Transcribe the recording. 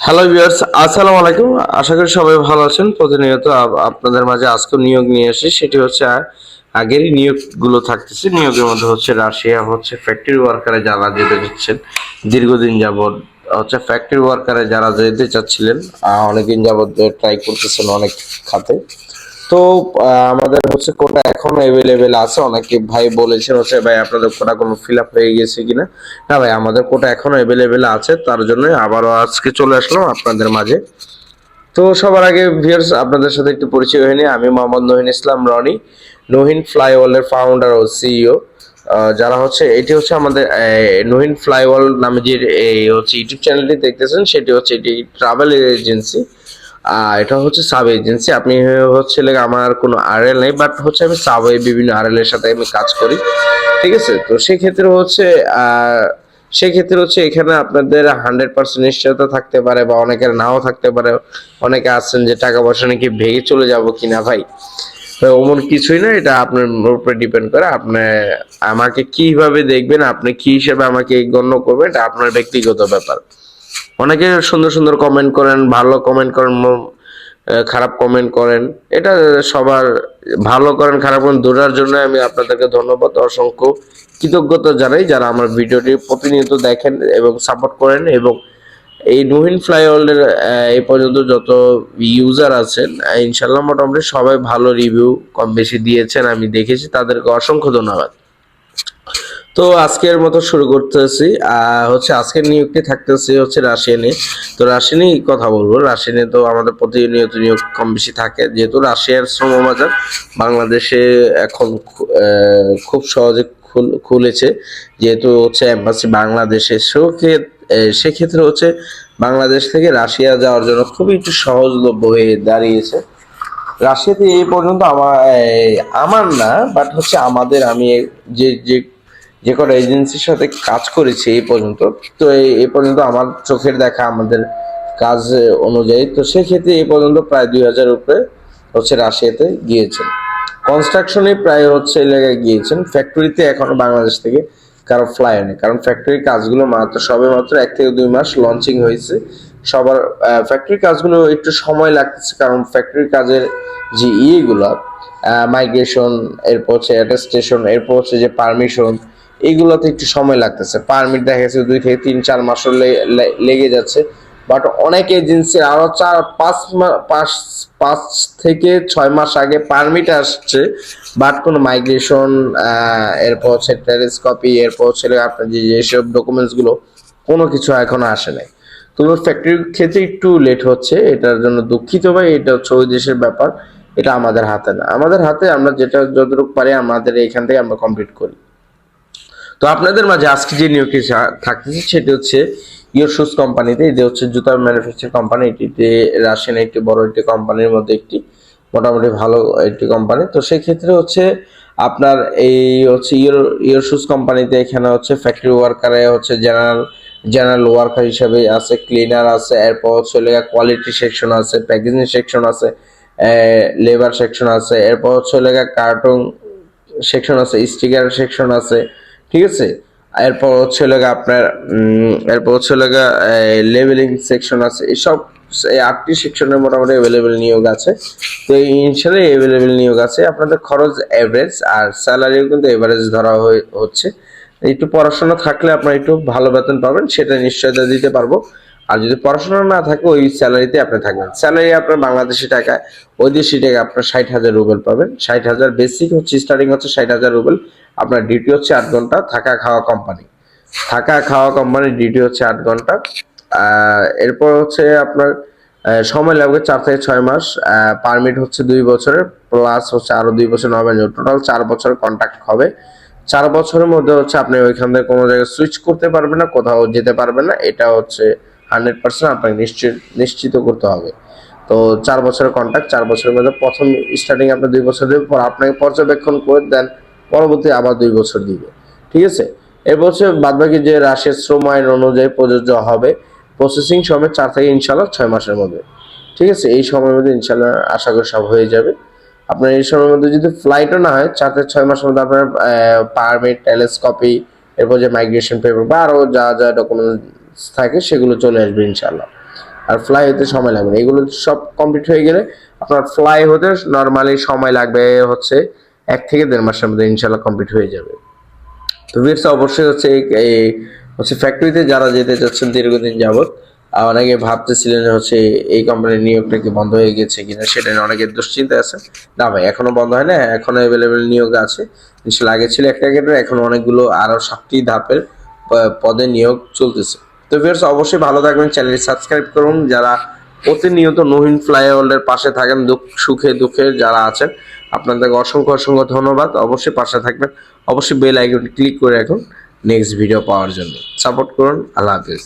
Hello viewers, আসসালামু আলাইকুম। আশা করি সবাই ভালো আছেন। প্রতিনিয়ত আপনাদের মাঝে আজকে নিয়োগ নিয়ে আসি। সেটি হচ্ছে আগেরই নিয়োগগুলো থাকতেছে। নিয়োগের মধ্যে হচ্ছে রাশিয়া হচ্ছে ফ্যাক্টরি ওয়ার্কারে যারা যেতে চাচ্ছেন দীর্ঘদিন যাবৎ, হচ্ছে ফ্যাক্টরি ওয়ার্কারে যারা যেতে চাচ্ছিলেন, অনেকদিন যাবৎ ট্রাই করতেছেন অনেক খাতে। তো আমাদের হচ্ছে কোটা এখনো অ্যাভেলেবেল আছে। অনেকে ভাই বলেছেন হচ্ছে ভাই আপনাদের কোটা কোনো ফিল আপ হয়ে গেছে কিনা। না ভাই, আমাদের কোটা এখনো অ্যাভেলেবেল আছে, তার জন্য আবারও আজকে চলে আসলাম আপনাদের মাঝে। তো সবার আগে ভিউয়ার্স, আপনাদের সাথে একটু পরিচয় হয়নি। আমি মোহাম্মদ নহিন ইসলাম রনি, নহিন ফ্লাইওয়ালের ফাউন্ডার ও সিইও। যারা হচ্ছে এটি হচ্ছে আমাদের নহিন ফ্লাইওয়াল নামে যে এই হচ্ছে ইউটিউব চ্যানেলটি দেখতেছেন, সেটি হচ্ছে এটি ট্রাভেল এজেন্সি। এটা হচ্ছে সাব এজেন্সি। আপনি হচ্ছে আমার কোনো আরএল নেই, বাট হচ্ছে আমি সাব বিভিন্ন আরএল এর সাথে আমি কাজ করি। ঠিক আছে, তো সেক্ষেত্রে হচ্ছে সেক্ষেত্রে হচ্ছে এখানে আপনাদের 100% নিশ্চয়তা থাকতে পারে, বা অনেকের নাও থাকতে পারে। অনেকে আছেন যে টাকা পয়সা নাকি ভেঙে চলে যাব কিনা। ভাই তো ওমন কিছুই না, এটা আপনার উপরে ডিপেন্ড করে। আপনি আমাকে কিভাবে দেখবেন, আপনি কি হিসেবে আমাকে গণ্য করবেন, এটা আপনার ব্যক্তিগত ব্যাপার। অনেকে সুন্দর সুন্দর কমেন্ট করেন, ভালো কমেন্ট করেন, খারাপ কমেন্ট করেন। এটা সবার ভালো করেন খারাপ করেন দুটার জন্য আমি আপনাদেরকে ধন্যবাদ, অসংখ্য কৃতজ্ঞতা জানাই যারা আমার ভিডিওটি প্রতিনিয়ত দেখেন এবং সাপোর্ট করেন। এবং এই নুহিন ফ্লাইওভারের এই পর্যন্ত যত ইউজার আছেন, ইনশাল্লাহ মোটামুটি সবাই ভালো রিভিউ কম বেশি দিয়েছেন, আমি দেখেছি। তাদেরকে অসংখ্য ধন্যবাদ। তো আজকের মতো শুরু করতেছি। হচ্ছে আজকের নিয়োগটি থাকতেছে হচ্ছে রাশিয়ানে। তো রাশিয়ানে কথা বলবো। রাশিয়ানে তো আমাদের প্রতিনিয়ত নিয়োগ কম বেশি থাকে, যেহেতু রাশিয়ার শ্রমবাজার বাংলাদেশে এখন খুব সহজে খুলেছে, যেহেতু হচ্ছে এম্বাসি বাংলাদেশে। সেক্ষেত্রে হচ্ছে বাংলাদেশ থেকে রাশিয়া যাওয়ার জন্য খুবই একটু সহজলভ্য হয়ে দাঁড়িয়েছে। রাশিয়াতে এই পর্যন্ত আমার না, বাট হচ্ছে আমাদের, আমি যে যে যে কটা এজেন্সির সাথে কাজ করেছি এই পর্যন্ত, তো এই পর্যন্ত আমার চোখের দেখা আমাদের কাজ অনুযায়ী, তো সেক্ষেত্রে এই পর্যন্ত প্রায় 2000 উপরে হচ্ছে রাশিয়াতে গিয়েছেন। কনস্ট্রাকশনে প্রায় হচ্ছে এলাকায় গিয়েছেন। ফ্যাক্টরিতে এখনো বাংলাদেশ থেকে কারো ফ্লাই নেই, কারণ ফ্যাক্টরির কাজগুলো সবে মাত্র 1 থেকে 2 মাস লঞ্চিং হয়েছে। সবার ফ্যাক্টরির কাজগুলো একটু সময় লাগতেছে, কারণ ফ্যাক্টরির কাজের যে ইয়েগুলো, মাইগ্রেশন, এরপর হচ্ছে অ্যাটেস্টেশন, এরপর হচ্ছে যে পারমিশন, এগুলোতে একটু সময় লাগতেছে। পারমিট দেখা গেছে 2 থেকে 3-4 মাস লেগে যাচ্ছে। বাট অনেক এজেন্সি আরো 5 থেকে 6 মাস আগে পারমিট আসছে, বাট কোনো মাইগ্রেশন, এরপর হচ্ছে টেলিস্কোপি, এরপর হচ্ছে আপনার যেসব ডকুমেন্টস গুলো, কোনো কিছু এখনো আসে নাই। তো ফ্যাক্টরির ক্ষেত্রে একটু লেট হচ্ছে, এটার জন্য দুঃখিত ভাই। এটা হচ্ছে ওই দেশের ব্যাপার, এটা আমাদের হাতে না। আমাদের হাতে আমরা যেটা যতটুকু পারি আমাদের এখান থেকে আমরা কমপ্লিট করি। তো আপনাদের মাঝে আজকে যে নিয়োগটি থাকতেছে সেটি হচ্ছে ইয়োর শুজ কোম্পানিতে। এটি হচ্ছে জুতা ম্যানুফ্যাকচার কোম্পানি। এটিতে রাশিয়ান একটি বড় একটি কোম্পানির মধ্যে একটি, মোটামুটি ভালো একটি কোম্পানি। তো সেই ক্ষেত্রে হচ্ছে আপনার এই হচ্ছে ইয়োর ইয়োর শুজ কোম্পানিতে এখানে হচ্ছে ফ্যাক্টরি ওয়ার্কারে হচ্ছে জেনারেল ওয়ার্কার হিসেবে আছে, ক্লিনার আছে, এরপর হচ্ছে কোয়ালিটি সেকশন আছে, প্যাকেজিং সেকশন আছে, লেবার সেকশন আছে, এরপর হচ্ছে কার্টুন সেকশন আছে, স্টিকার সেকশন আছে। ঠিক আছে, এরপর হচ্ছে আপনার এরপর হচ্ছে লেবেলিং সেকশন আছে। এসব এই 8টি সেকশনের মোটামুটি অ্যাভেলেবেল নিয়োগ আছে। তো এই ইনশাল্লাহ অ্যাভেলেবেল নিয়োগ আছে। আপনাদের খরচ এভারেজ, আর স্যালারিও কিন্তু এভারেজ ধরা হচ্ছে। একটু পড়াশোনা থাকলে আপনার একটু ভালো বেতন পাবেন, সেটা নিশ্চয়তা দিতে পারবো। আর যদি পড়াশোনা না থাকে, ওই স্যালারিতে আপনি থাকবেন। স্যালারি আপনার বাংলাদেশি টাকায়, ওইদেশি টাকায় আপনার 60,000 রুবেল পাবেন। 60,000 বেসিক হচ্ছে, স্টার্টিং হচ্ছে 60,000 রুবেল। আপনার ডিউটি হচ্ছে 8 ঘন্টা, থাকা খাওয়া কোম্পানি, ডিউটি হচ্ছে 8 ঘন্টা। এরপর হচ্ছে আপনার সময় লাগবে 4 থেকে 6 মাস। পারমিট হচ্ছে 2 বছরের, প্লাস হচ্ছে আরো 2 বছর নবেন, টোটাল 4 বছর কন্ট্রাক্ট হবে। 4 বছরের মধ্যে হচ্ছে আপনি ওইখান থেকে কোনো জায়গায় সুইচ করতে পারবেন না, কোথাও যেতে পারবেন না। এটা হচ্ছে 100% আপনাকে নিশ্চিত করতে হবে। তো 4 বছরের কন্ট্রাক্ট, 4 বছরের মধ্যে প্রথম স্টার্টিং আপনার 2 বছর দেবে, পর আপনাকে পর্যবেক্ষণ করে দেন, পরবর্তী আবার 2 বছর দিবে। ঠিক আছে, এরপর হচ্ছে বাদবাকি যে রাশিয়ার শ্রম আইন অনুযায়ী প্রযোজ্য হবে। প্রসেসিং সময় 4 থেকে ইনশাল্লাহ 6 মাসের মধ্যে। ঠিক আছে, এই সময়ের মধ্যে ইনশাল্লাহ আশা করি সব হয়ে যাবে। আপনার এই সময়ের মধ্যে যদি ফ্লাইটও না হয়, 4 থেকে 6 মাসের মধ্যে আপনার পারমিট, টেলিস্কোপি, এরপর যে মাইগ্রেশন পেপার বা আরও যা যা ডকুমেন্টস থাকে সেগুলো চলে আসবে ইনশাল্লাহ। আর ফ্লাই হতে সময় লাগবে না। এগুলো সব কমপ্লিট হয়ে গেলে আপনার ফ্লাই হতে নর্মালি সময় লাগবে হচ্ছে 1 থেকে 1.5 মাসের মধ্যে ইনশাল্লাহ কমপ্লিট হয়ে যাবে। তো ভিউয়ার্স অবশ্যই হচ্ছে এই হচ্ছে ফ্যাক্টরিতে যারা যেতে চাচ্ছেন দীর্ঘদিন যাবত, অনেকে ভাবতেছিলেন যে হচ্ছে এই কোম্পানির নিয়োগটা কি বন্ধ হয়ে গেছে কিনা, সেটা নিয়ে অনেকের দুশ্চিন্তা আছে। না ভাই, এখনো বন্ধ হয় না, এখনো অ্যাভেলেবেল নিয়োগ আছে। ইনশাল্লাহ আগে ছিল একটা ক্যাডার, এখন অনেকগুলো আরো 7টি ধাপের পদে নিয়োগ চলতেছে। তো ভিউয়ার্স অবশ্যই ভালো থাকবেন, চ্যানেলটি সাবস্ক্রাইব করুন। যারা প্রতিনিয়ত নহিন ফ্লাইওভারের পাশে থাকেন, সুখে দুঃখে যারা আছেন, আপনাদেরকে অসংখ্য অসংখ্য ধন্যবাদ। অবশ্যই পাশে থাকবেন, অবশ্যই বেল আইকনটি ক্লিক করে রাখুন নেক্সট ভিডিও পাওয়ার জন্য। সাপোর্ট করুন। আল্লাহ হাফেজ।